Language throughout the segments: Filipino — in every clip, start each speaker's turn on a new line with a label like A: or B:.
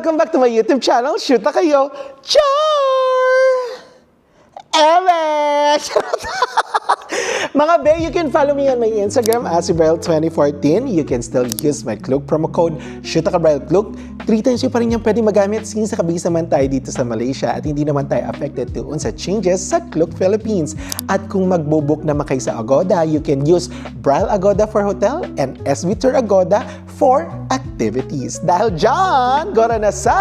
A: welcome back to my YouTube channel. Shoot na kayo. Char! Emek! Mga be, you can follow me on my Instagram as Brel2014. You can still use my Klook promo code ShootAkaBrelKlook. 3 times yung pa rin yung pwede magamit since nakabisa naman tayo dito sa Malaysia at hindi naman tayo affected doon sa changes sa Klook Philippines. At kung magbo-book naman kayo sa Agoda, you can use Brel Agoda for hotel and SB Tour Agoda for activities. Dahil dyan, gora na sa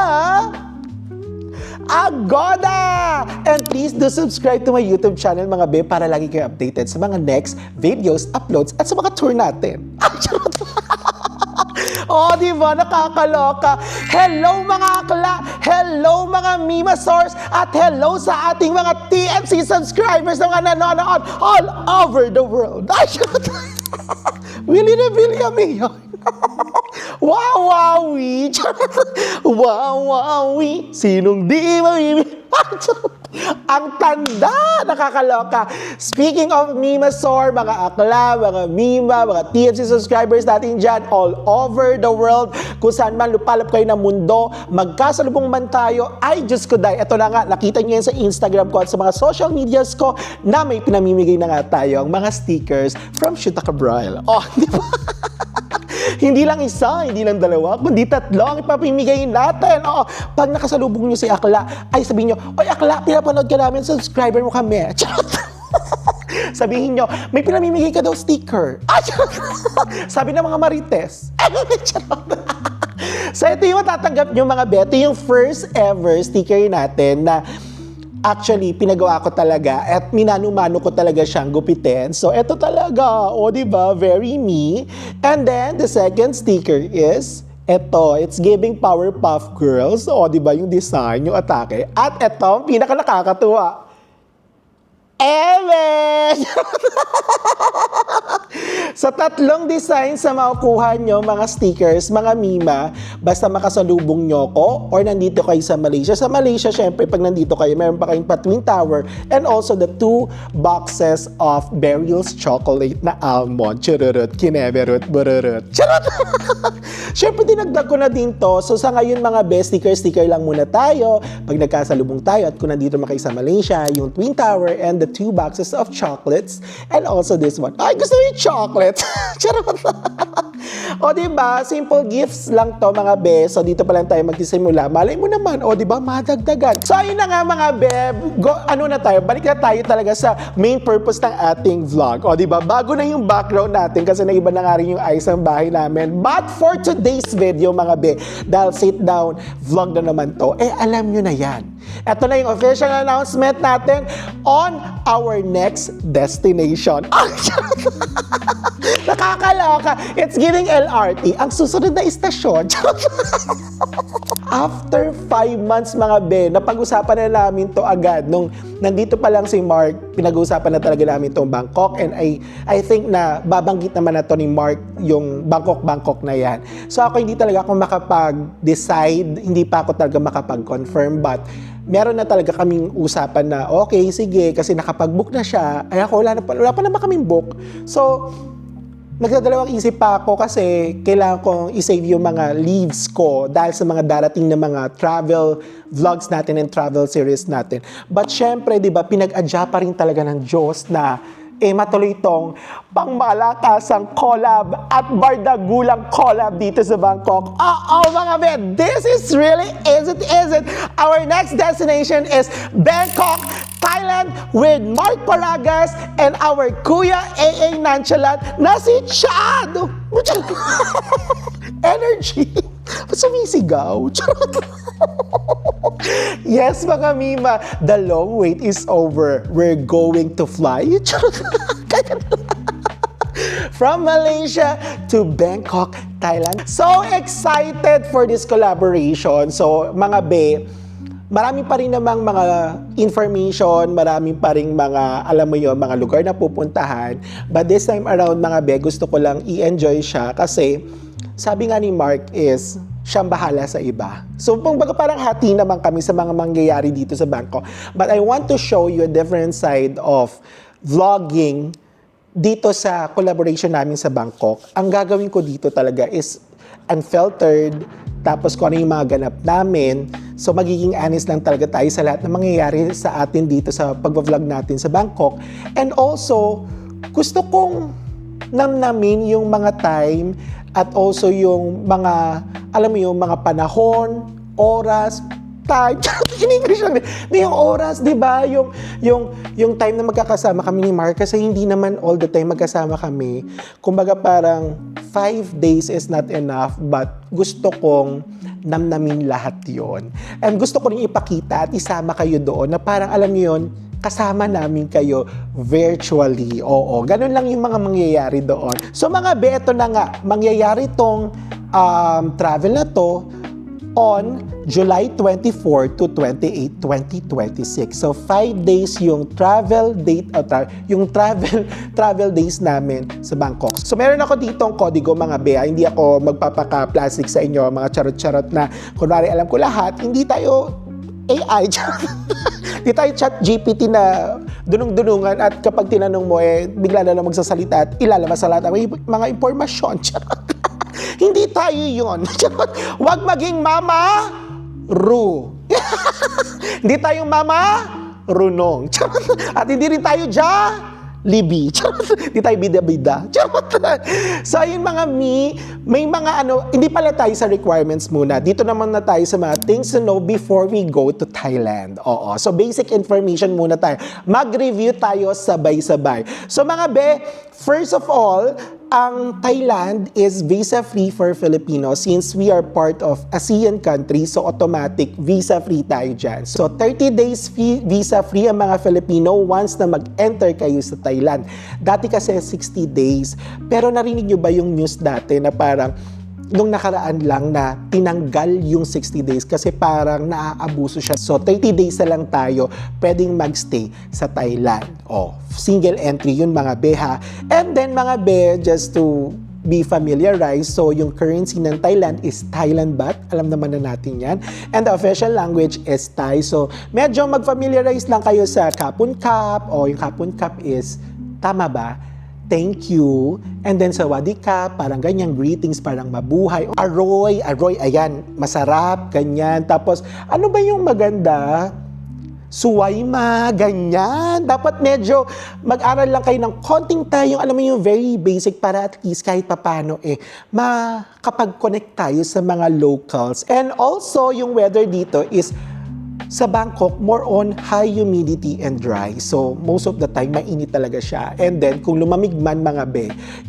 A: Agoda! And please do subscribe to my YouTube channel mga be para lagi kayo updated sa mga next videos, uploads at sa mga tour natin. Oh, di ba? Nakakaloka. Hello mga akla! Hello mga Mimasaurs! At hello sa ating mga TMC subscribers na mga nanonood all over the world. Willie na Willie kami yun. Wow, wowie! Wow, wowie! Sinong di mamimili? Ang tanda! Nakakaloka! Speaking of Mimasaur, mga akla, mga Mima, mga TFC subscribers natin dyan all over the world, kung saan man lupalop kayo ng mundo, magkasalubong man tayo, ay Diyos ko day, eto na nga, nakita niyo yan sa Instagram ko at sa mga social medias ko na may pinamimigay na nga tayo ang mga stickers from Shoot Akabrel. Oh, di ba? Hindi lang isa, hindi lang dalawa, kundi 3 ang ipapimigay natin. Oo, pag nakasalubong nyo si Akla, ay sabihin nyo, oy Akla, pinapanood ka namin, subscriber mo kami. Charot! Sabihin nyo, may pinamimigay ka daw sticker. Sabi ng mga Marites. Charot! So ito yung matatanggap nyo mga beto, yung first ever sticker natin na actually, pinagawa ko talaga at minano-mano ko talaga siyang gupitin. So, eto talaga. O, diba? Very me. And then, the second sticker is, eto, it's giving Powerpuff Girls. O, diba? Yung design, yung atake. At eto, pinaka-nakakatuwa. Emek! Sa 3 designs na makukuha nyo, mga stickers, mga Mima, basta makasalubong nyo ko or nandito kayo sa Malaysia. Sa Malaysia, syempre, pag nandito kayo, meron pa kayong Twin Tower and also the 2 boxes of Burial's chocolate na almond. Chururut, kineberut, bururut. Charot! Syempre, dinagdag ko na din to. So, sa ngayon, mga best sticker lang muna tayo. Pag nagkasalubong tayo at kung nandito naman kayo sa Malaysia, yung Twin Tower and the 2 boxes of chocolates and also this one. Ay, gusto mo yung chocolate? Charot! O, diba? Simple gifts lang to, mga be. So, dito pa lang tayo magsisimula. Malay mo naman, o, diba? Madagdagan. So, ayun na nga, mga be. Ano na tayo? Balik na tayo talaga sa main purpose ng ating vlog. O, diba? Bago na yung background natin kasi naiba na nga rin yung ayos ng bahay namin. But for today's video, mga be, dahil sit down, vlog na naman to, eh, alam nyo na yan. Ito na yung official announcement natin on our next destination. Nakakaloka. It's giving LRT. Ang susunod na istasyon. After 5 months, mga be, napag-usapan na namin to agad. Nung nandito pa lang si Mark, pinag-usapan na talaga namin itong Bangkok. And I think na babanggit naman na to ni Mark yung Bangkok na yan. So ako hindi talaga ako makapag-decide, hindi pa ako talaga makapag-confirm. But meron na talaga kaming usapan na, okay, sige, kasi nakapag-book na siya. Ay ako, wala pa naman kaming book. So, nagdadalawang isip pa ako kasi kailangan kong i-save yung mga leaves ko dahil sa mga darating na mga travel vlogs natin and travel series natin. But syempre, di ba, pinag-adya pa rin talaga ng Diyos na matuloy itong pangmalakasang collab at bardagulang collab dito sa Bangkok. Mga be, this is really is it. Our next destination is Bangkok, Thailand with Mark Paragas and our Kuya AA Nonchalant na si Chad. Energy. Sumisigaw. Yes, mga Mima, the long wait is over. We're going to fly. From Malaysia to Bangkok, Thailand. So excited for this collaboration. So, mga be, marami pa rin namang mga information, marami pa rin mga, alam mo yun, mga lugar na pupuntahan. But this time around, mga be, gusto ko lang i-enjoy siya kasi sabi nga ni Mark is, siyang bahala sa iba. So, parang hati naman kami sa mga mangyayari dito sa Bangkok. But I want to show you a different side of vlogging dito sa collaboration namin sa Bangkok. Ang gagawin ko dito talaga is unfiltered, tapos kung ano yung mga ganap namin. So magiging honest lang talaga tayo sa lahat na mangyayari sa atin dito sa pag-vlog natin sa Bangkok. And also, gusto kong namnamin yung mga time at also yung mga, alam mo yung mga panahon, oras, time. In English lang. Yung oras, di ba? Yung time na magkakasama kami ni Mark kasi hindi naman all the time magkasama kami. Kumbaga parang 5 days is not enough but gusto kong namnamin lahat yon. And gusto ko rin ipakita at isama kayo doon na parang alam niyo yun, kasama namin kayo virtually. Oo, ganun lang yung mga mangyayari doon. So mga beto na nga, mangyayari tong travel na to on July 24 to 28, 2026. So 5 days yung travel date yung travel days namin sa Bangkok. So meron ako ditong kodigo mga bea, hindi ako magpapaka-plastic sa inyo, mga charot-charot na kunwari alam ko lahat, hindi tayo AI, hindi tayo chat GPT na dunong-dunungan at kapag tinanong mo bigla na lang magsasalita at ilalabas sa lahat ang mga impormasyon. Hindi tayo yun. Huwag maging mama Ru. Hindi tayong mama Runong. At hindi rin tayo Libi. Hindi tayo bida-bida. So ayun mga may mga hindi pala tayo sa requirements muna. Dito naman na tayo sa mga things to know before we go to Thailand. Oo. So basic information muna tayo. Mag-review tayo sabay-sabay. So mga first of all, ang Thailand is visa-free for Filipinos since we are part of ASEAN countries, so automatic visa-free tayo dyan. So 30 days visa-free ang mga Filipino once na mag-enter kayo sa Thailand. Dati kasi 60 days. Pero narinig nyo ba yung news dati na parang nung nakaraan lang na tinanggal yung 60 days kasi parang naaabuso siya. So 30 days na lang tayo pwedeng magstay sa Thailand. Single entry yun mga ha. And then mga just to be familiarized, so yung currency ng Thailand is Thailand baht. Alam naman na natin yan. And the official language is Thai. So medyo mag-familiarize lang kayo sa Kapun Kap. Yung Kapun Kap is, tama ba? Thank you. And then sa Wadika, parang ganyan, greetings, parang mabuhay. Aroy, ayan, masarap, ganyan. Tapos, ano ba yung maganda? Suwayma, ganyan. Dapat medyo mag-aral lang kayo ng konting tayo, alam mo yung very basic para at least kahit papano makapag-connect tayo sa mga locals. And also, yung weather dito is sa Bangkok, more on high humidity and dry. So, most of the time, mainit talaga siya. And then, kung lumamig man mga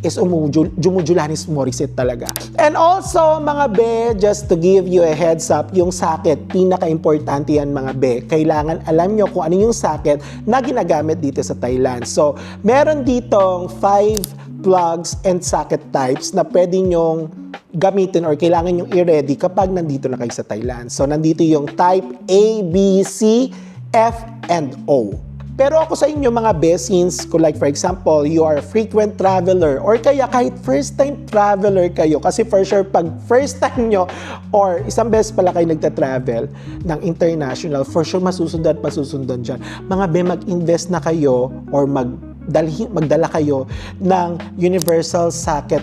A: is jumujulanis moriset talaga. And also, mga just to give you a heads up, yung socket, pinaka-importante yan mga Kailangan alam nyo kung ano yung socket na ginagamit dito sa Thailand. So, meron ditong 5 plugs and socket types na pwede nyong gamitin or kailangan nyong i-ready kapag nandito na kayo sa Thailand. So, nandito yung type A, B, C, F, and O. Pero ako sa inyo mga since like for example, you are a frequent traveler or kaya kahit first time traveler kayo kasi for sure pag first time nyo or isang beses pala kayo nagta-travel ng international, for sure masusundan dyan. Mga mag-invest na kayo or magdala kayo ng universal socket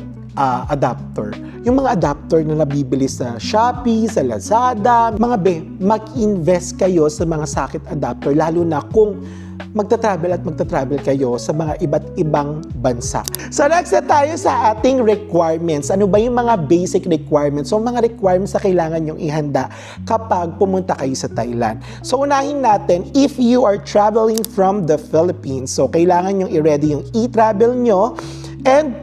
A: adapter. Yung mga adapter na nabibili sa Shopee, sa Lazada, mga mag-invest kayo sa mga socket adapter lalo na kung magta-travel kayo sa mga iba't ibang bansa. So next na tayo sa ating requirements. Ano ba yung mga basic requirements? So mga requirements na kailangan yung ihanda kapag pumunta kayo sa Thailand. So unahin natin, if you are traveling from the Philippines, so kailangan yung i-ready yung e-travel nyo and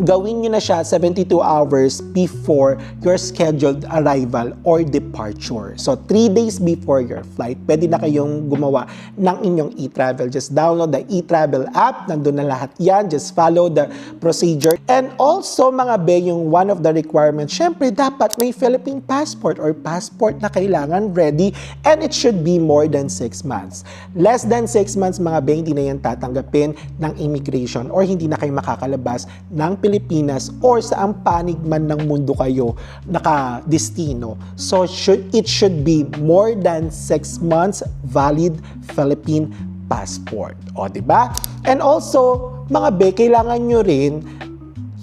A: gawin nyo na siya 72 hours before your scheduled arrival or departure. So, 3 days before your flight, pwede na kayong gumawa ng inyong e-travel. Just download the e-travel app. Nandun na lahat yan. Just follow the procedure. And also, mga yung one of the requirements, syempre, dapat may Philippine passport or passport na kailangan ready and it should be more than 6 months. Less than 6 months, mga hindi na yan tatanggapin ng immigration or hindi na kayo makakalabas ng Pilipinas or sa ang panig man ng mundo kayo nakadestino. So it should be more than 6 months valid Philippine passport. O, diba? And also, mga kailangan nyo rin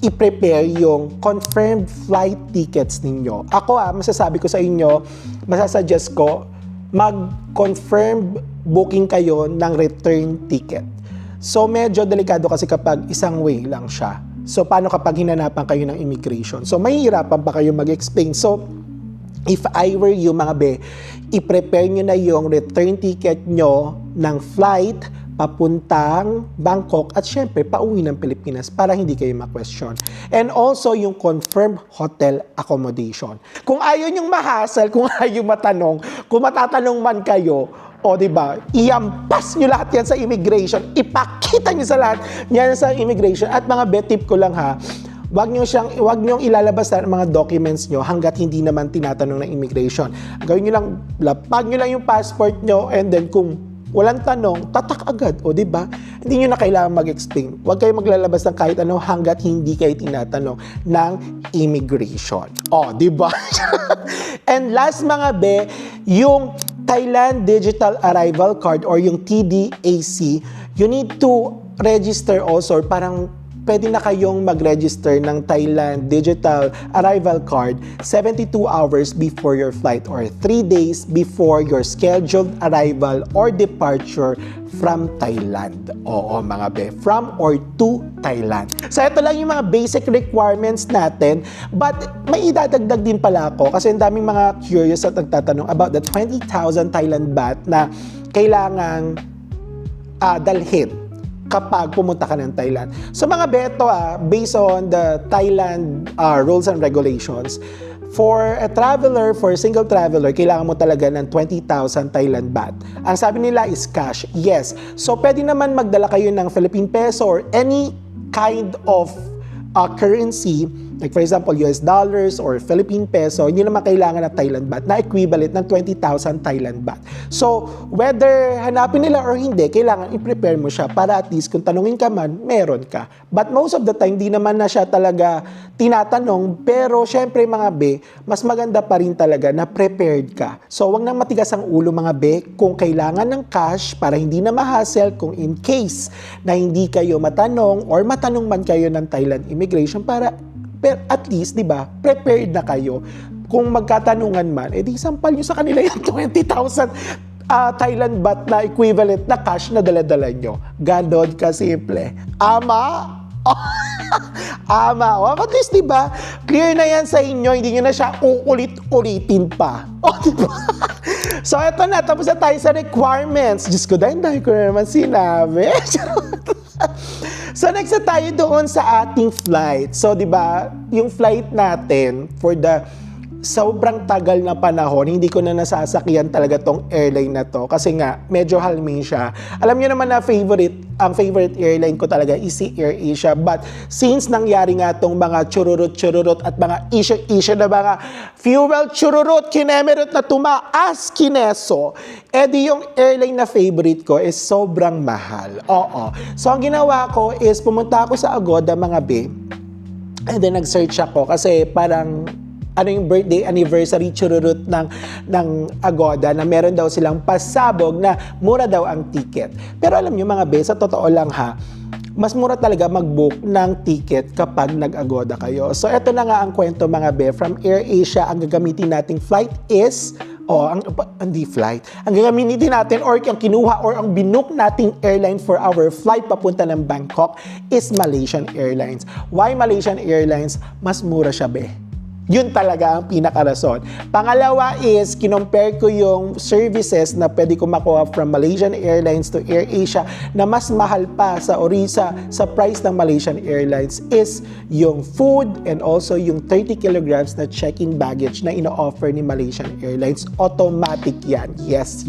A: i-prepare yung confirmed flight tickets ninyo. Ako masasabi ko sa inyo, masasuggest ko, mag-confirm booking kayo ng return ticket. So medyo delikado kasi kapag isang way lang siya. So paano kapag hinanapan kayo ng immigration? So mahihirapan pa kayo mag-explain. So if I were you mga be, i-prepare nyo na yung return ticket nyo ng flight papuntang Bangkok at syempre pauwi ng Pilipinas para hindi kayo ma-question. And also yung confirmed hotel accommodation. Kung ayaw nyong mahasal, kung ayaw matanong, kung matatanong man kayo, o diba, iampas nyo lahat yan sa immigration, ipakita nyo sa lahat yan sa immigration. At mga betip ko lang wag niyong ilalabas ang mga documents nyo hanggat hindi naman tinatanong ng immigration. Gawin nyo lang, lapag nyo lang yung passport nyo and then kung walang tanong, tatak agad. O, diba? Hindi nyo na kailangan mag-explain. Huwag kayo maglalabas ng kahit ano hanggat hindi kayo tinatanong ng immigration. O, diba? And last mga be, yung Thailand Digital Arrival Card or yung TDAC, you need to register also, or parang pwede na kayong mag-register ng Thailand Digital Arrival Card 72 hours before your flight or 3 days before your scheduled arrival or departure from Thailand. Oo mga be, from or to Thailand. So ito lang yung mga basic requirements natin, but may idadagdag din pala ako kasi ang daming mga curious at nagtatanong about the 20,000 Thailand baht na kailangang dalhin kapag pumunta ka ng Thailand. So mga beto, based on the Thailand rules and regulations, for a traveler, for a single traveler, kailangan mo talaga ng 20,000 Thailand baht. Ang sabi nila is cash. Yes. So pwede naman magdala kayo ng Philippine peso or any kind of currency, like for example, US dollars or Philippine peso, hindi naman kailangan ng Thailand baht na equivalent ng 20,000 Thailand baht. So, whether hanapin nila or hindi, kailangan i-prepare mo siya para at least kung tanungin ka man, meron ka. But most of the time, di naman na siya talaga tinatanong, pero syempre mga be, mas maganda pa rin talaga na prepared ka. So, wag nang matigas ang ulo mga be, kung kailangan ng cash para hindi na ma-hassle, kung in case na hindi kayo matanong or matanong man kayo ng Thailand immigration para at least, di ba, prepared na kayo. Kung magkatanungan man, edi sampal nyo sa kanila yung 20,000 Thailand baht na equivalent na cash na dala-dala nyo. Ganon kasimple. Ama? Ama. At least, di ba, clear na yan sa inyo, hindi nyo na siya uulit-ulitin pa. O, di ba? So, eto na, tapos na tayo sa requirements. Diyos ko, dahil ko na naman sinabi. So next na tayo doon sa ating flight. So 'di ba, yung flight natin for the sobrang tagal na panahon, hindi ko na nasasakyan talaga tong airline na to kasi nga medyo halming siya. Alam niyo naman na ang favorite airline ko talaga is si AirAsia, but since nangyari nga tong mga chururut at mga issue na mga fuel chururut, kinemerot na tumaas kineso, edi yung airline na favorite ko is sobrang mahal. Oo. So ang ginawa ko is pumunta ako sa Agoda mga be, and then nag-search ako kasi parang yung birthday anniversary chururut ng Agoda na meron daw silang pasabog na mura daw ang ticket. Pero alam nyo mga be, sa totoo lang mas mura talaga mag-book ng ticket kapag nag-Agoda kayo. So eto na nga ang kwento mga be, from AirAsia ang gagamitin nating flight is, ang gagamitin natin or ang kinuha or ang binook nating airline for our flight papunta ng Bangkok is Malaysian Airlines. Why Malaysian Airlines? Mas mura siya be. Yun talaga ang pinakarason. Pangalawa is, kinompare ko yung services na pwede ko makuha from Malaysian Airlines to AirAsia na mas mahal pa sa price ng Malaysian Airlines is yung food and also yung 30 kilograms na check-in baggage na ino-offer ni Malaysian Airlines. Automatic yan. Yes.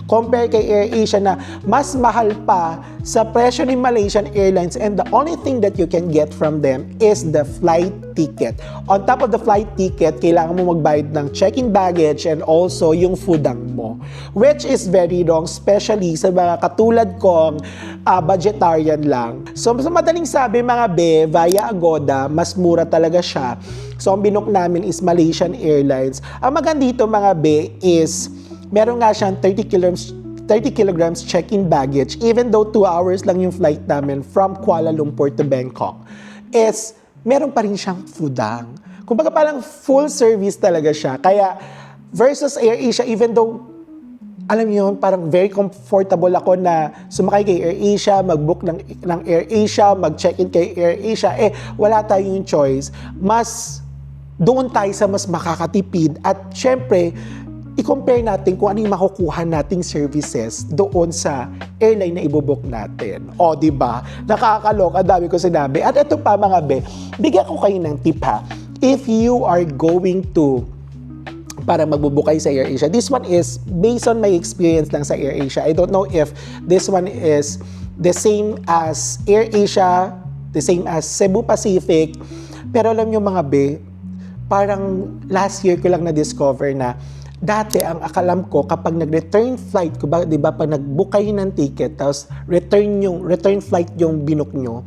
A: Compare kay AirAsia na mas mahal pa sa presyo ni Malaysian Airlines, and the only thing that you can get from them is the flight ticket. On top of the flight ticket, kailangan mo magbayad ng check-in baggage and also yung foodang mo, which is very wrong, especially sa mga katulad kong budgetarian lang. So sa madaling sabi mga be, via Agoda, mas mura talaga siya. So ang binook namin is Malaysian Airlines. Ang maganda dito mga be is meron nga siyang 30 kilograms check-in baggage, even though 2 hours lang yung flight namin from Kuala Lumpur to Bangkok, is meron pa rin siyang foodang. Kumbaga parang full service talaga siya. Kaya versus AirAsia, even though alam niyo yun, parang very comfortable ako na sumakay kay AirAsia, mag-book ng AirAsia, mag-check-in kay AirAsia. Wala tayong choice. Mas doon tayo sa mas makakatipid at syempre, i-compare natin kung ano yung makukuha nating services doon sa airline na ibobook natin. O, di ba? Nakakaloka, dami ko sinabi. At ito pa mga be, bigyan ko kayo ng tip ha. If you are going to para magbubook kayo sa AirAsia. This one is based on my experience lang sa AirAsia. I don't know if this one is the same as AirAsia, the same as Cebu Pacific. Pero alam nyo mga be, parang last year ko lang na-discover na dati ang akalam ko kapag nag-return flight ko, di ba pag nag-book kayo ng ticket tapos return flight yung binook nyo,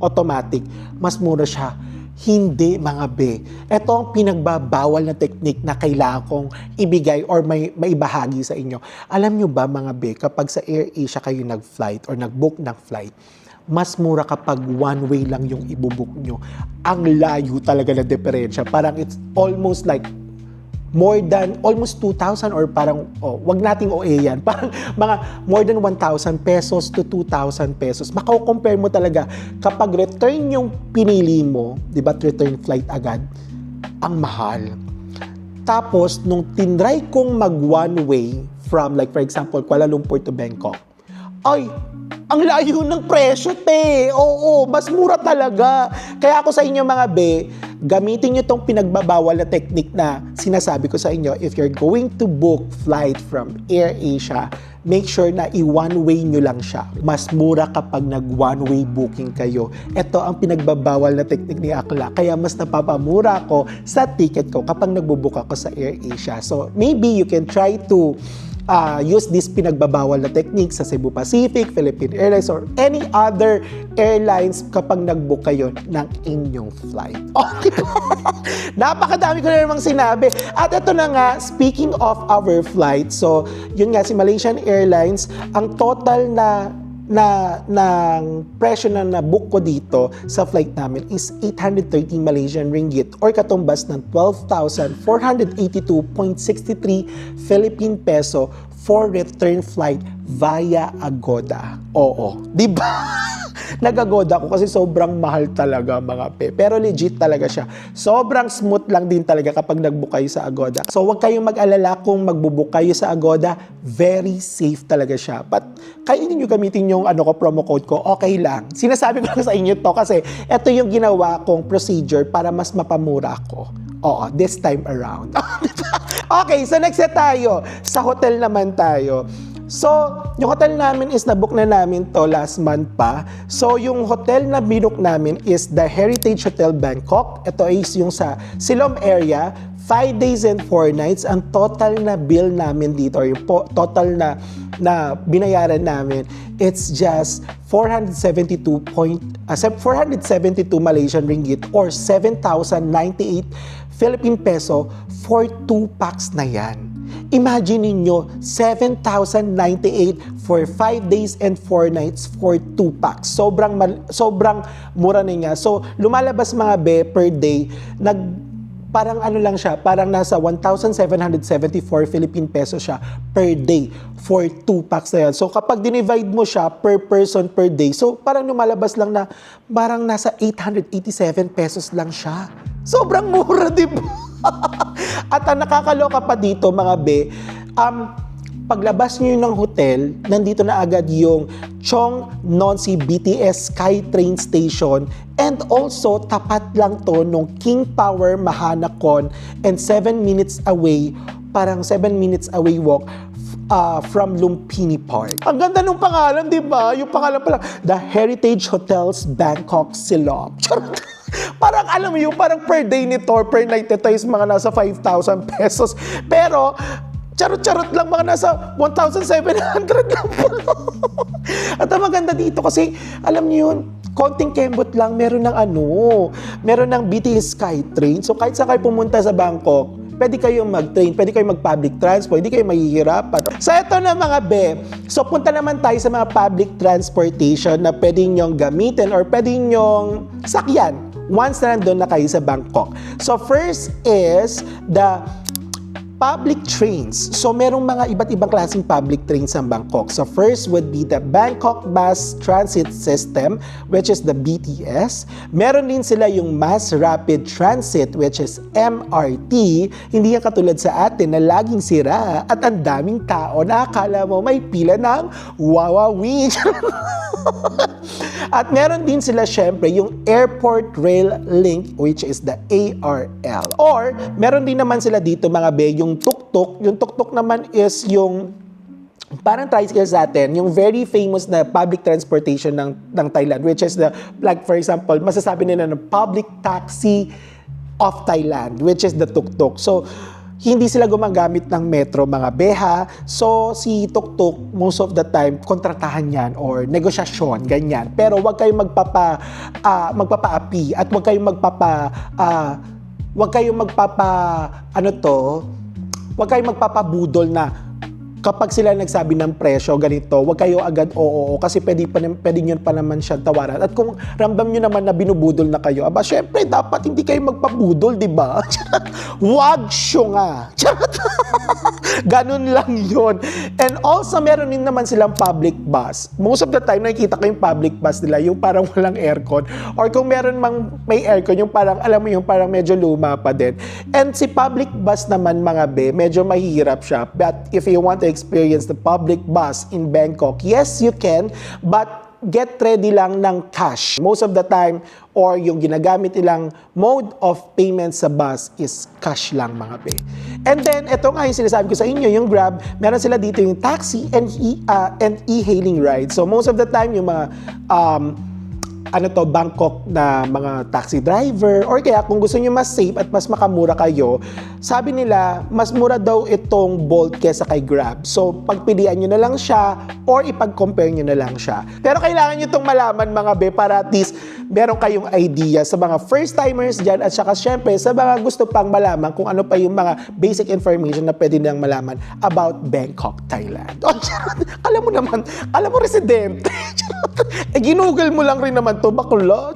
A: automatic, mas mura siya. Hindi mga be. Ito ang pinagbabawal na technique na kailangan kong ibigay or maibahagi sa inyo. Alam nyo ba mga be, kapag sa AirAsia kayo nag-flight or nag-book ng flight, mas mura kapag one way lang yung ibubook nyo. Ang layo talaga na diferensya. Parang it's almost like more than almost 2,000 or parang, wag nating OA yan. Parang mga more than 1,000 pesos to 2,000 pesos. Mako-compare mo talaga kapag return yung pinili mo, di ba, return flight agad, ang mahal. Tapos, nung tinry kong mag one way from, like for example, Kuala Lumpur to Bangkok, ay, ang layo ng presyo, te. Oo, mas mura talaga. Kaya ako sa inyo mga be, gamitin nyo tong pinagbabawal na technique na sinasabi ko sa inyo. If you're going to book flight from AirAsia, make sure na i-one-way nyo lang siya. Mas mura kapag nag-one-way booking kayo. Ito ang pinagbabawal na technique ni Akla. Kaya mas napapamura ako sa ticket ko kapag nagbubook ako sa AirAsia. So, maybe you can try to use this pinagbabawal na technique sa Cebu Pacific, Philippine Airlines, or any other airlines kapag nag-book kayo ng inyong flight. Okay po. Napakadami ko na namang sinabi. At ito na nga, speaking of our flight, so yun nga si Malaysian Airlines, ang total ng presyo na na-book ko dito sa flight namin is 813 Malaysian ringgit or katumbas ng 12,482.63 Philippine peso for return flight via Agoda. Oo, di ba? Nag-Agoda ko kasi sobrang mahal talaga mga pe. Pero legit talaga siya. Sobrang smooth lang din talaga kapag nag-book kayo sa Agoda. So huwag kayong mag-alala kung mag-book kayo sa Agoda. Very safe talaga siya. But kaya nyo gamitin yung promo code ko, okay lang. Sinasabi ko lang sa inyo to kasi ito yung ginawa kong procedure para mas mapamura ako. Oo, this time around. Okay, so next na tayo. Sa hotel naman tayo. So, yung hotel namin is na-book na namin to last month pa. So, yung hotel na binook namin is the Heritage Hotel Bangkok. Ito is yung sa Siloam area. 5 days and 4 nights. Ang total na bill namin dito, or yung total na binayaran namin, it's just 472 Malaysian ringgit or 7,098 Philippine peso for 2 packs na yan. Imagine niyo 7,098 for 5 days and 4 nights for 2 packs. Sobrang mura na niya. So, lumalabas mga be per day, parang lang siya, parang nasa 1,774 Philippine peso siya per day for 2 packs na yan. So, kapag dinivide mo siya per person per day, so parang lumalabas lang na parang nasa 887 pesos lang siya. Sobrang mura, di ba? At ang nakakaloka pa dito, mga be, paglabas nyo ng hotel, nandito na agad yung Chong Nonsi BTS SkyTrain Station, and also tapat lang to nung King Power Mahanakon, and 7 minutes away, parang 7 minutes away walk from Lumpini Park. Ang ganda ng pangalan, di ba? Yung pangalan pa lang, The Heritage Hotels Bangkok Siloam. Parang alam mo yun, parang per day nito or per night nito is mga nasa 5,000 pesos. Pero, charot-charot lang, mga nasa 1,700 lang po. At ang maganda dito kasi, alam niyo yun, konting kembot lang, meron ng BTS SkyTrain. So kahit saan kayo pumunta sa Bangkok, pwede kayong mag-train, pwede kayong mag-public transport, hindi kayo mahihirapan. So ito na mga be, so punta naman tayo sa mga public transportation na pwede nyong gamitin or pwede nyong sakyan once na nandun na kayo sa Bangkok. So first is the public trains. So merong mga iba't ibang klaseng public trains sa Bangkok. So first would be the Bangkok Bus Transit System, which is the BTS. Meron din sila yung Mass Rapid Transit, which is MRT. Hindi yan katulad sa atin na laging sira at ang daming tao na akala mo may pila ng Wawawi. At meron din sila syempre yung Airport Rail Link, which is the ARL. Or meron din naman sila dito mga be, yung tuk-tuk. Yung tuk-tuk naman is yung parang tricycle sa atin, yung very famous na public transportation ng Thailand, which is the, like for example, masasabi nila ng public taxi of Thailand, which is the tuk-tuk. So, hindi sila gumagamit ng metro mga beha. So, si tuk-tuk, most of the time, kontratahan yan or negosyasyon, ganyan. Pero wag kayong magpapaapi at wag kayong wag kayong magpapabudol na kapag sila nagsabi ng presyo ganito, wag kayo agad oo kasi pwede nyo pa naman siya tawaran. At kung ramdam nyo naman na binubudol na kayo, aba syempre dapat hindi kayo magpabudol, di ba? Wag siyo nga. Ganun lang yun. And also, meron din naman silang public bus. Most of the time, nakikita ko yung public bus nila, yung parang walang aircon. Or kung meron mang may aircon, yung parang, alam mo yung parang medyo luma pa din. And si public bus naman mga be, medyo mahirap siya. But if you want to experience the public bus in Bangkok, yes, you can, but get ready lang ng cash. Most of the time, or yung ginagamit nilang mode of payment sa bus is cash lang mga be. And then, ito nga yung sinasabi ko sa inyo, yung Grab, meron sila dito yung taxi and e-hailing ride. So, most of the time, yung mga Bangkok na mga taxi driver or kaya kung gusto niyo mas safe at mas makamura kayo, sabi nila mas mura daw itong Bolt kesa kay Grab. So pagpilian niyo na lang siya or ipag-compare niyo na lang siya. Pero kailangan niyo itong malaman mga be para at least meron kayong idea sa mga first timers dyan at saka syempre sa mga gusto pang malaman kung ano pa yung mga basic information na pwede nilang malaman about Bangkok, Thailand. Oh, alam mo residente. Ginugol mo lang rin naman to, bakla.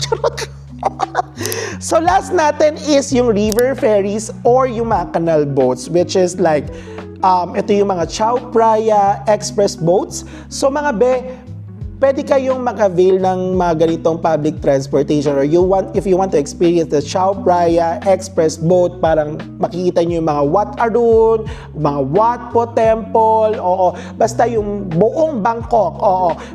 A: So last natin is yung river ferries or yung mga canal boats, which is like ito yung mga Chao Phraya express boats. So mga be, pwede kayong mag-avail ng mga ganitong public transportation or if you want to experience the Chao Phraya express boat, parang makikita nyo yung mga Wat Arun, mga Wat Po Temple, basta yung buong Bangkok,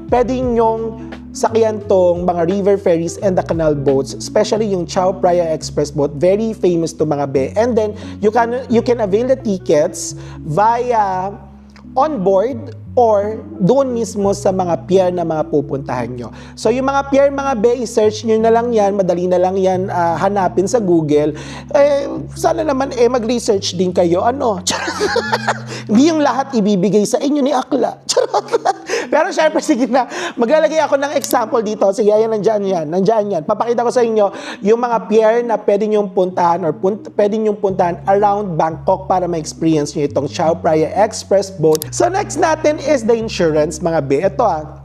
A: pwede nyong sakyan tong mga river ferries and the canal boats, especially yung Chao Phraya express boat, very famous to mga be. And then you can avail the tickets via on board or doon mismo sa mga pier na mga pupuntahan nyo. So yung mga pier mga be, i-search nyo na lang yan, madali na lang yan hanapin sa Google. Sana naman mag-research din kayo. Hindi yung lahat ibibigay sa inyo ni Akla. Pero syempre, sige na, maglalagay ako ng example dito. Sige, ayan, nandyan yan. Papakita ko sa inyo yung mga pier na pwede nyong puntahan or pwede nyong puntahan around Bangkok para ma-experience nyo itong Chao Phraya express boat. So next natin is the insurance mga be. Ito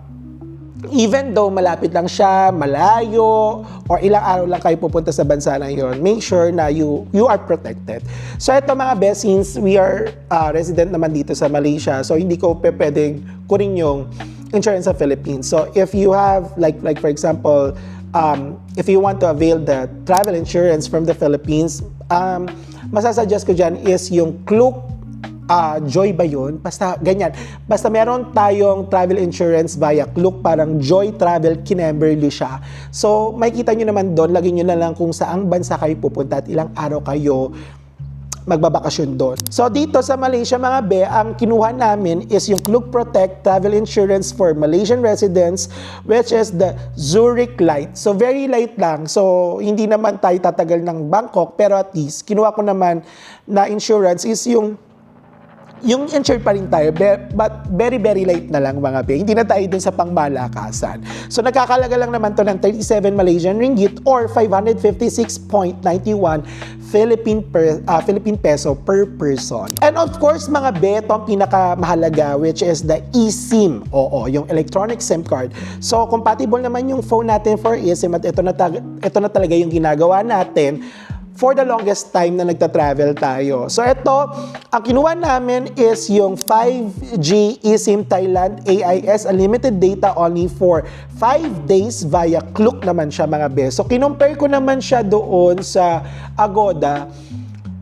A: even though malapit lang siya, malayo, or ilang araw lang kayo pupunta sa bansa na yon, make sure na you are protected. So ito mga be, since we are resident naman dito sa Malaysia, so hindi ko pwedeng kunin yung insurance sa Philippines. So if you have, like for example, if you want to avail the travel insurance from the Philippines, masasuggest ko dyan is yung Klook Joy ba yun? Basta ganyan. Basta meron tayong travel insurance via Klook, parang Joy Travel Kinemberly siya. So, makikita nyo naman doon, lagyan nyo na lang kung saang bansa kayo pupunta at ilang araw kayo magbabakasyon doon. So, dito sa Malaysia mga be, ang kinuha namin is yung Klook Protect Travel Insurance for Malaysian residents, which is the Zurich Light. So, very light lang. So, hindi naman tayo tatagal ng Bangkok, pero at least, kinuha ko naman na insurance is yung yung insured pa rin tayo, but very, very light na lang mga be. Hindi na tayo dun sa pangmalakasan. So, nagkakalaga lang naman to ng 37 Malaysian ringgit or 556.91 Philippine peso per person. And of course, mga be, ito ang pinakamahalaga, which is the eSIM. Oo, yung electronic SIM card. So, compatible naman yung phone natin for eSIM at ito na talaga yung ginagawa natin for the longest time na nagta-travel tayo. So ito, ang kinuha namin is yung 5G eSIM Thailand AIS Unlimited Data only for 5 days via Klook naman siya mga be. So kinumpare ko naman siya doon sa Agoda.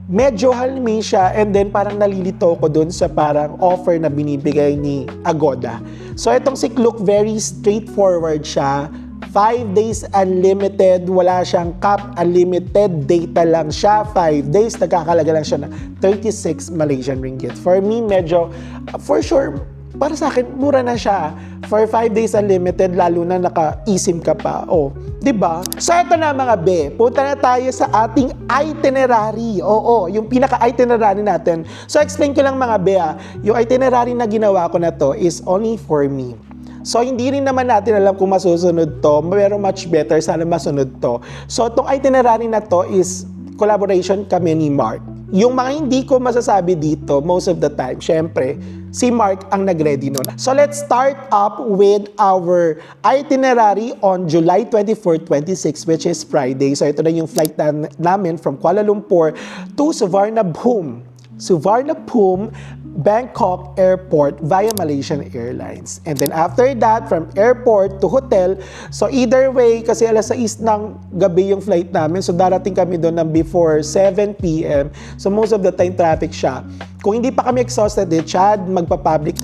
A: Medyo halmi siya and then parang nalilito ko doon sa parang offer na binibigay ni Agoda. So itong si Klook, very straightforward siya. 5 days unlimited, wala siyang cap, unlimited data lang siya. 5 days, nagkakalaga lang siya ng 36 Malaysian ringgit. For me, medyo, for sure, para sa akin, mura na siya. For 5 days unlimited, lalo na naka-eSIM ka pa. Oh, di ba? So, ito na mga be. Punta na tayo sa ating itinerary. Oo, yung pinaka-itinerary natin. So, explain ko lang mga be. Yung itinerary na ginawa ko na to is only for me. So, hindi rin naman natin alam kung masusunod to, pero much better, sana masunod to. So, itong itinerary na to is collaboration kami ni Mark. Yung mga hindi ko masasabi dito, most of the time, syempre, si Mark ang nag-ready nun. So, let's start up with our itinerary on July 24, 26, which is Friday. So, ito na yung flight namin from Kuala Lumpur to Suvarnabhumi, Bangkok Airport via Malaysian Airlines. And then after that, from airport to hotel, so either way, kasi alas 6 ng gabi yung flight namin, so darating kami doon ng before 7 p.m. So most of the time traffic siya. Kung hindi pa kami exhausted, Chad, magpa-public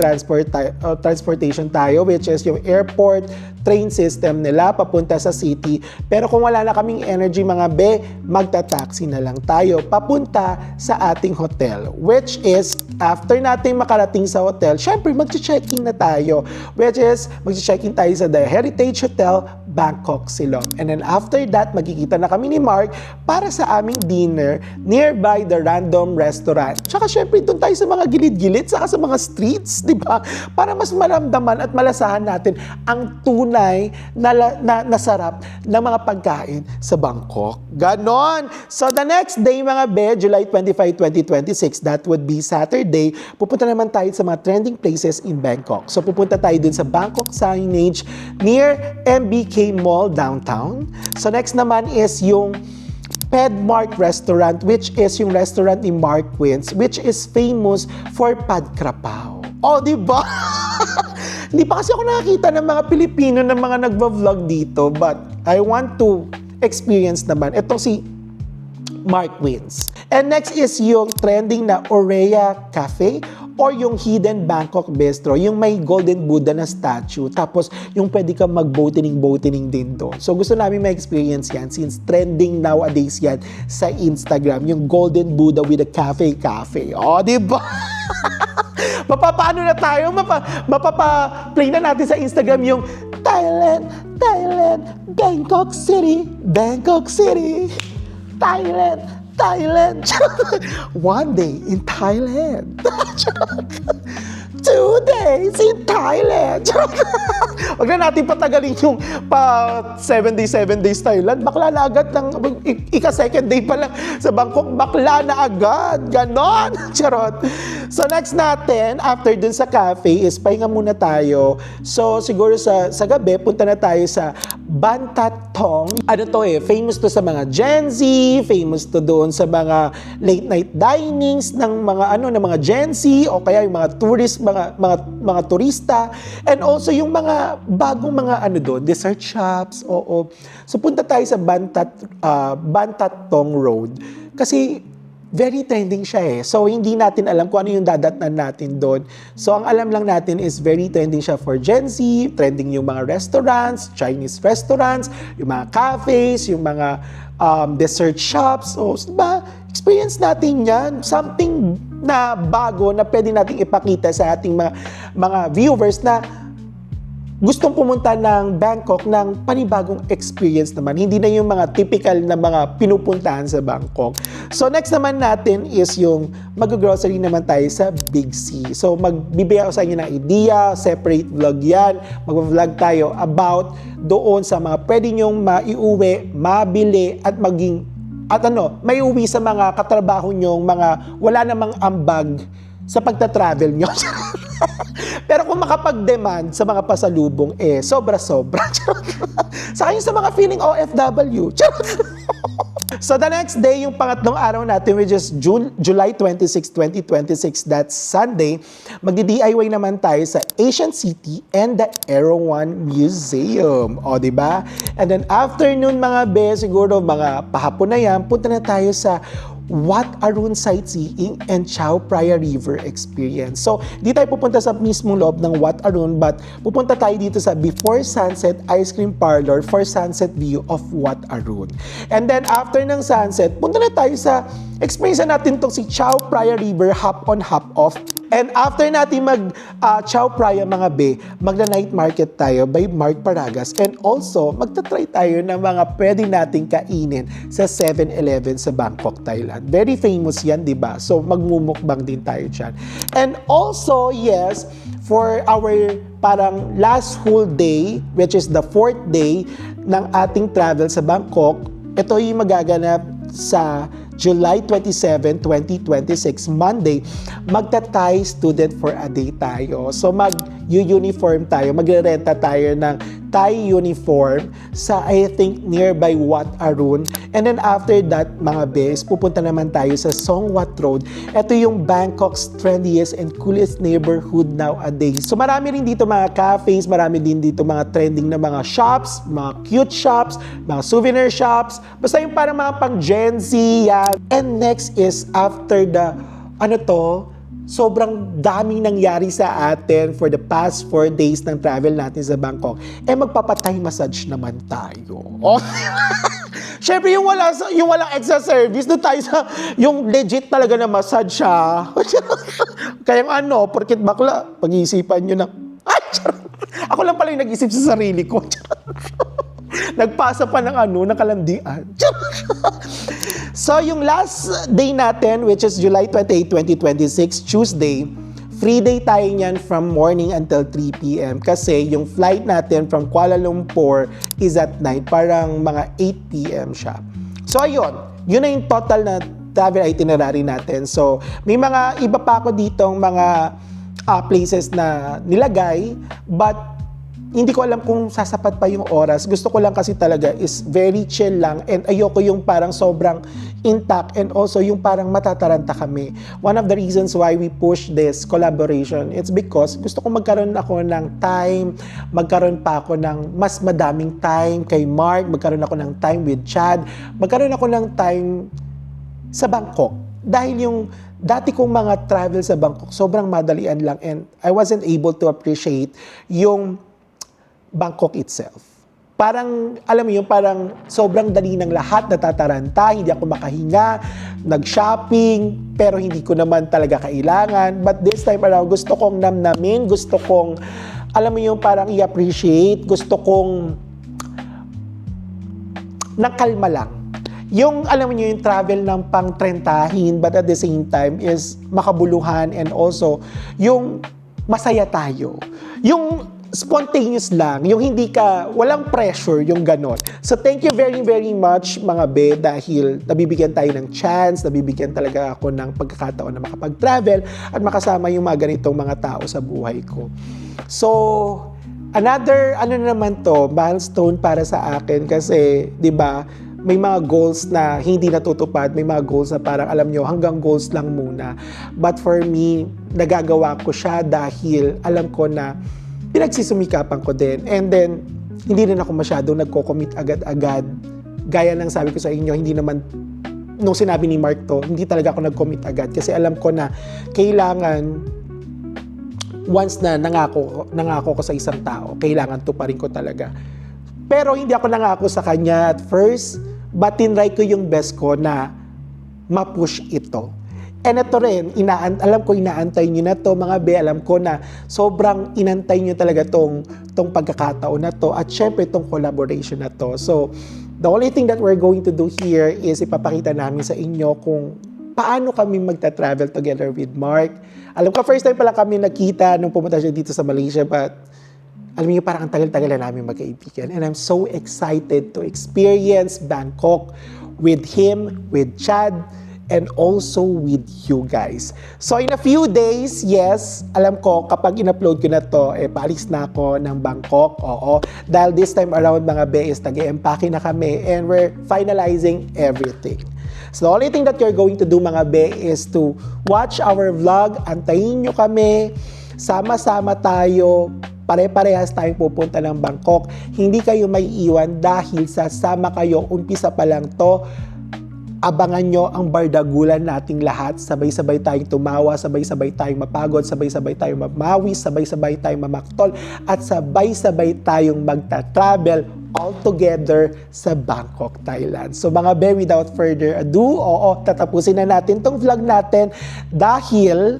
A: transportation tayo, which is yung airport train system nila papunta sa city. Pero kung wala na kaming energy mga be, magta-taxi na lang tayo papunta sa ating hotel, which is after natin makarating sa hotel, syempre mag-check-in na tayo, which is mag-check-in tayo sa The Heritage Hotel, Bangkok, Silom. And then after that, magkikita na kami ni Mark para sa aming dinner nearby the Random Restaurant. Tsaka syempre doon tayo sa mga gilid-gilid, saka sa mga streets, di ba? Para mas maramdaman at malasahan natin ang tunay na sarap ng mga pagkain sa Bangkok. Ganon! So the next day mga be, July 25, 2026, that would be Saturday, pupunta naman tayo sa mga trending places in Bangkok. So pupunta tayo dun sa Bangkok signage near MBK Mall downtown. So next naman is yung Pedmark Restaurant, which is yung restaurant ni Mark Wins, which is famous for pad krapao. Oh, di ba? Hindi pa kasi ako nakakita ng mga Pilipino na mga nagva-vlog dito, but I want to experience naman. Ito si Mark Wins. And next is yung trending na Aurea Cafe or yung Hidden Bangkok Bistro, yung may Golden Buddha na statue, tapos yung pwede kang mag-boating din doon. So gusto namin ma-experience yan since trending nowadays yan sa Instagram, yung Golden Buddha with a cafe. Oh, di ba? Mapapaano na tayo? Mapapa-play na natin sa Instagram yung Thailand, Bangkok City, Thailand. One day in Thailand. 2 days in Thailand. Huwag na natin patagalin yung pa 7 days Thailand. Bakla na agad ng ika-second day pa lang sa Bangkok. Bakla na agad. Ganon. Charot. So next natin, after dun sa cafe, is pahinga muna tayo. So siguro sa gabi, punta na tayo sa Bantatong. Ano to famous to sa mga Gen Z, famous to doon sa mga late night dinings ng mga Gen Z o kaya yung mga tourist, mga turista, and also yung mga bagong mga doon, dessert shops. Oo. So punta tayo sa Bantatong Road kasi very trending siya So hindi natin alam kung ano yung dadatnan natin doon. So ang alam lang natin is very trending siya for Gen Z, trending yung mga restaurants, Chinese restaurants, yung mga cafes, yung mga dessert shops. So, diba? Experience natin yan. Something na bago na pwede nating ipakita sa ating mga viewers na gustong pumunta ng Bangkok ng panibagong experience naman. Hindi na yung mga typical na mga pinupuntahan sa Bangkok. So next naman natin is yung mag-grocery naman tayo sa Big C. So magbibigay ako sa inyo ng idea, separate vlog yan. Mag-vlog tayo about doon sa mga pwede nyong maiuwi, mabili at may uwi sa mga katrabaho nyong mga wala namang ambag sa pagta-travel nyo. Pero kung makapag-demand sa mga pasalubong, sobra-sobra. Sa kayo sa mga feeling OFW. So the next day, yung pangatlong araw natin, which is July 26, 2026, that's Sunday, magdi-DIY naman tayo sa Asian City and the Erawan Museum. O, diba? And then afternoon, mga be, siguro mga pahapon na yan, punta na tayo sa Wat Arun Sightseeing and Chao Phraya River Experience. So, di tayo pupunta sa mismong loob ng Wat Arun, but pupunta tayo dito sa Before Sunset Ice Cream Parlor for sunset view of Wat Arun. And then, after ng sunset, punta na tayo sa experience natin itong si Chao Phraya River hop on, hop off. And after natin Chao Phraya mga be, magna-night market tayo by Mark Paragas. And also, magta-try tayo ng mga pwede nating kainin sa 7-Eleven sa Bangkok, Thailand. Very famous yan, di ba? So, magmumukbang din tayo dyan. And also, yes, for our parang last whole day, which is the 4th day ng ating travel sa Bangkok, ito yung magaganap sa July 27, 2026, Monday, magta-Thai student for a day tayo. So mag-uniform tayo, magre-renta tayo ng Thai uniform sa I think nearby Wat Arun. And then after that, mga bes, pupunta naman tayo sa Songwat Road. Ito yung Bangkok's trendiest and coolest neighborhood nowadays. So marami rin dito mga cafes, marami din dito mga trending na mga shops, mga cute shops, mga souvenir shops, basta yung parang mga pang Gen Z yan. And next is after the, sobrang daming nangyari sa atin for the past 4 days ng travel natin sa Bangkok, magpapatay massage naman tayo. Oh. Siyempre, yung walang extra service, doon tayo sa, yung legit talaga na massage siya. Kaya porkit bakla, pag-iisipan nyo na, ako lang pala yung nag-isip sa sarili ko. Nagpasa pa ng ng kalandian. So, yung last day natin, which is July 28, 2026, Tuesday, free day tayo niyan from morning until 3 p.m. Kasi yung flight natin from Kuala Lumpur is at night, parang mga 8 p.m. siya. So, ayun. Yun na yung total na travel itinerary natin. So, may mga iba pa ako ditong mga places na nilagay, but hindi ko alam kung sasapat pa yung oras. Gusto ko lang kasi talaga is very chill lang and ayoko yung parang sobrang intact and also yung parang matataranta kami. One of the reasons why we push this collaboration, it's because gusto ko magkaroon ako ng time, magkaroon pa ako ng mas madaming time kay Mark, magkaroon ako ng time with Chad, magkaroon ako ng time sa Bangkok. Dahil yung dati kong mga travel sa Bangkok, sobrang madalian lang and I wasn't able to appreciate yung Bangkok itself. Parang, alam mo yun, parang sobrang dali ng lahat, natataranta, hindi ako makahinga, nag-shopping, pero hindi ko naman talaga kailangan. But this time around, gusto kong namnamin, gusto kong, alam mo yun, parang i-appreciate, gusto kong nakalma lang. Yung, alam mo nyo, yung travel ng pang-trentahin, but at the same time is makabuluhan and also yung masaya tayo. Yung spontaneous lang, yung hindi ka, walang pressure, yung ganon. So thank you very, very much mga be, dahil nabibigyan tayo ng chance, nabibigyan talaga ako ng pagkakataon na makapag-travel at makasama yung mga ganitong mga tao sa buhay ko. So, another, naman to, milestone para sa akin kasi, di ba, may mga goals na hindi natutupad, may mga goals na parang alam nyo, hanggang goals lang muna. But for me, nagagawa ko siya dahil alam ko na pinagsisumikapan ko din. And then, hindi rin ako masyadong nagko-commit agad-agad. Gaya ng sabi ko sa inyo, hindi naman, nung sinabi ni Mark to, hindi talaga ako nag-commit agad. Kasi alam ko na kailangan, once na nangako ko sa isang tao, kailangan tuparin ko talaga. Pero hindi ako nangako sa kanya at first, but tinry ko yung best ko na ma-push ito. And ito rin, alam ko inaantay nyo na to mga be, alam ko na sobrang inantay nyo talaga tong pagkakataon na to at syempre tong collaboration na to. So, the only thing that we're going to do here is ipapakita namin sa inyo kung paano kami magta-travel together with Mark. Alam ko, first time pala kami nakita nung pumunta siya dito sa Malaysia, but alam niyo, parang ang tagal-tagal na namin magkaibigan. And I'm so excited to experience Bangkok with him, with Chad, and also with you guys. So in a few days, yes, alam ko kapag in-upload ko na to, paalis na ako ng Bangkok. Oo. Dahil this time around mga be is nag-e-empake na kami and we're finalizing everything. So the only thing that you're going to do mga be is to watch our vlog, antayin nyo kami, sama-sama tayo, pare-parehas tayong pupunta ng Bangkok. Hindi kayo may iwan dahil sasama kayo, umpisa pa lang to. Abangan nyo ang bardagulan nating lahat. Sabay-sabay tayong tumawa, sabay-sabay tayong mapagod, sabay-sabay tayong mamawis, sabay-sabay tayong mamaktol, at sabay-sabay tayong magta-travel all together sa Bangkok, Thailand. So mga be, without further ado, tatapusin na natin tong vlog natin dahil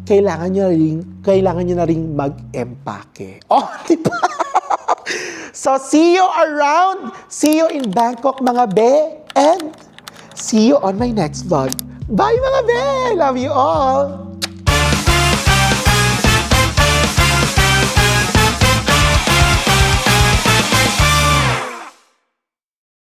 A: kailangan nyo na ring mag-empake. Oh, diba? So see you around, see you in Bangkok mga be, and see you on my next vlog. Bye mga be! Love you all!